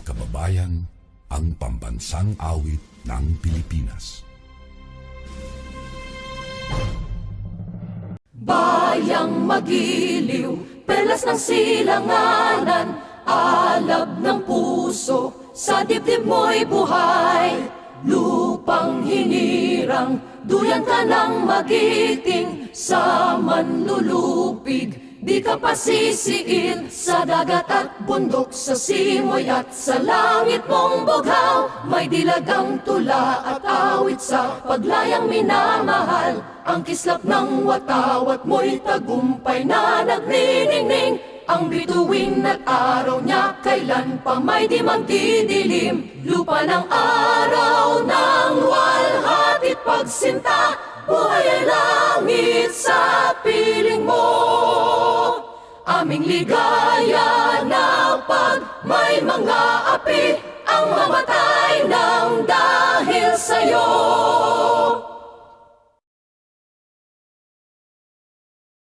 kababayan, ang pambansang awit ng Pilipinas. Bayang magiliw, perlas ng silanganan, alab ng puso, sa dibdib mo'y buhay. Lupang hinirang, duyan ka ng magiting, sa manlulupig, di ka pasisiin. Sa dagat at bundok, sa simoy at sa langit mong bughaw, may dilagang tula at awit sa paglayang minamahal. Ang kislap ng watawat mo'y tagumpay na nagniningning. Ang bituin at araw niya kailan pa may di magdidilim. Lupa ng araw ng walhatit pagsinta, buhay ay langit sa piling mo. Aming ligaya na pag may mga api ang mamatay ng dahil sa'yo.